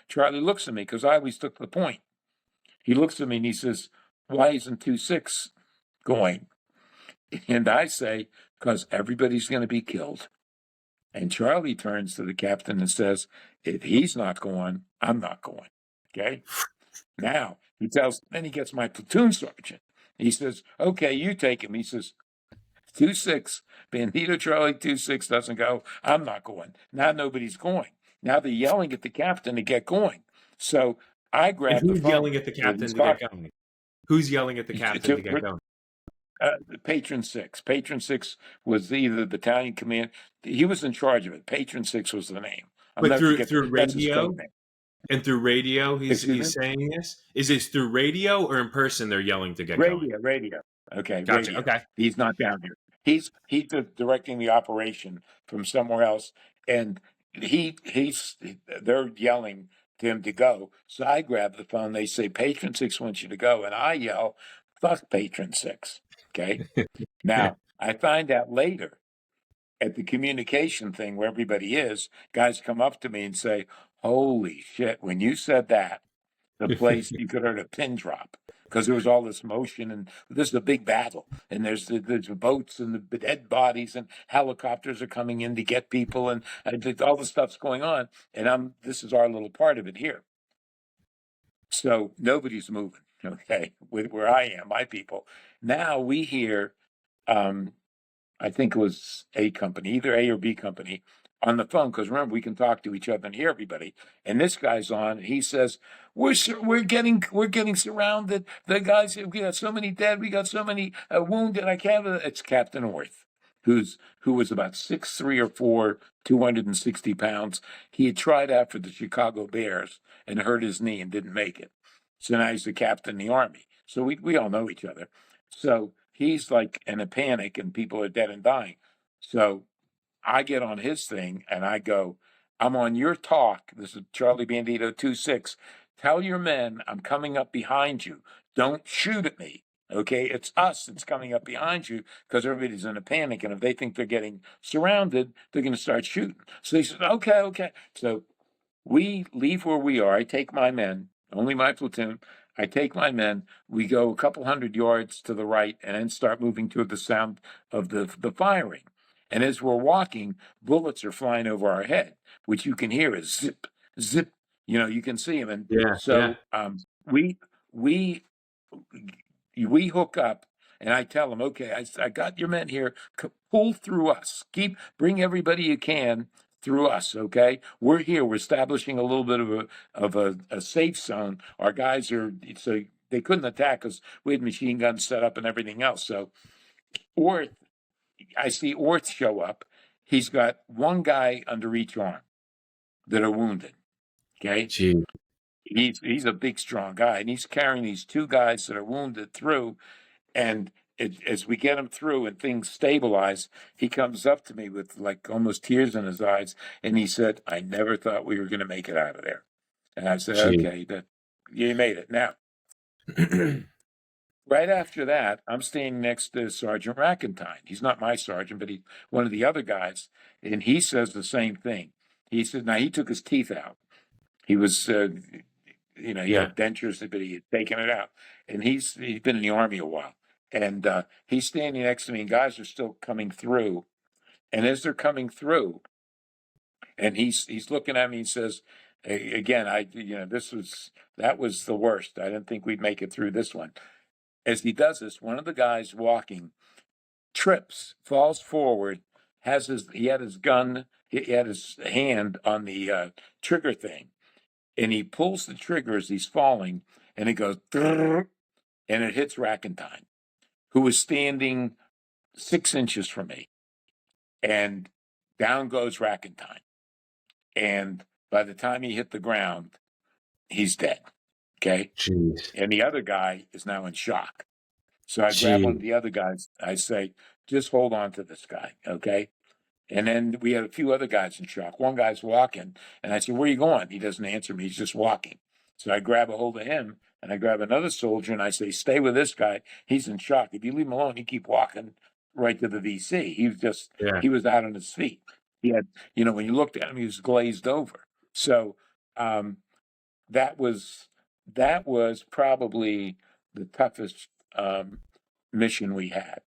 Charlie looks at me because I always took the point. He looks at me and he says, "Why isn't 2-6 going?" And I say, "Because everybody's going to be killed." And Charlie turns to the captain and says, "If he's not going, I'm not going." Okay. Now then he gets my platoon sergeant. He says, "Okay, you take him." He says, 2-6, Bandito Charlie 2-6 doesn't go. I'm not going. Now nobody's going. Now they're yelling at the captain to get going. So I And grab the who's phone. yelling at the captain to get going? Who's yelling at the captain to get going? Patron 6. Patron 6 was either the battalion command. He was in charge of it. Patron 6 was the name. I'll But never forget through that's his radio code name. and through radio, Excuse me? he's saying this. Is this through radio or in person? They're yelling to get going. Radio. Okay, Gotcha. radio. Okay. He's not down here. He's directing the operation from somewhere else, and they're yelling to him to go. So I grab the phone. They say Patron 6 wants you to go, and I yell, "Fuck Patron 6." Okay. Now I find out later at the communication thing where everybody is, guys come up to me and say, "Holy shit! When you said that, the place you could hear a pin drop." Because there was all this motion, and this is a big battle, and there's boats and the dead bodies, and helicopters are coming in to get people, and all the stuff's going on, and this is our little part of it here. So nobody's moving, okay, with where I am, my people. Now we hear, I think it was A company, either A or B company, on the phone, because remember, we can talk to each other and hear everybody. And this guy's on, and he says, we're getting surrounded. The guys, we got so many dead, we got so many wounded. I can't. It's Captain Orth, who was about 6'3" or 4", 260 pounds. He had tried out for the Chicago Bears and hurt his knee and didn't make it. So now he's the captain in the Army. So we all know each other. So he's like in a panic, and people are dead and dying. So I get on his thing and I go, "I'm on your talk. This is Charlie Bandito 2-6. Tell your men I'm coming up behind you. Don't shoot at me. Okay, it's us that's coming up behind you because everybody's in a panic. And if they think they're getting surrounded, they're going to start shooting." So he says, "Okay." So we leave where we are. I take my men, only my platoon. I take my men. We go a couple hundred yards to the right and then start moving toward the sound of the firing. And as we're walking, bullets are flying over our head, which you can hear is zip, zip. You can see them. And Yeah. so we we we hook up, and I tell them, "Okay, I got your men here. Pull through us. Bring everybody you can through us. Okay, we're here. We're establishing a little bit of a safe zone. Our guys are so they couldn't attack us. We had machine guns set up and everything else. So, Orth, I see Orth show up. He's got one guy under each arm that are wounded. Okay, Gee. he's a big, strong guy, and he's carrying these two guys that are wounded through. And as we get him through and things stabilize, he comes up to me with like almost tears in his eyes, and he said, "I never thought we were going to make it out of there." And I said, Gee. "Okay, you made it." Now, right after that, I'm standing next to Sergeant Rackentine. He's not my sergeant, but he's one of the other guys, and he says the same thing. He said, now he took his teeth out. He was, he had dentures, but he had taken it out, and he's been in the Army a while. And he's standing next to me, and guys are still coming through. And as they're coming through, and he's looking at me and says, again, that was the worst. I didn't think we'd make it through this one. As he does this, one of the guys walking trips, falls forward, he had his gun, he had his hand on the trigger thing, and he pulls the trigger as he's falling, and it goes, and it hits Rackentine, who was standing 6 inches from me, and down goes Rackentine. And by the time he hit the ground, he's dead. Okay. Jeez. And the other guy is now in shock. So I grab one of the other guys. I say, "Just hold on to this guy." Okay. And then we had a few other guys in shock. One guy's walking, and I said, "Where are you going?" He doesn't answer me. He's just walking. So I grab a hold of him, and I grab another soldier, and I say, "Stay with this guy. He's in shock. If you leave him alone, he keep walking right to the VC." He was out on his feet. He had, when you looked at him, he was glazed over. So that was probably the toughest mission we had.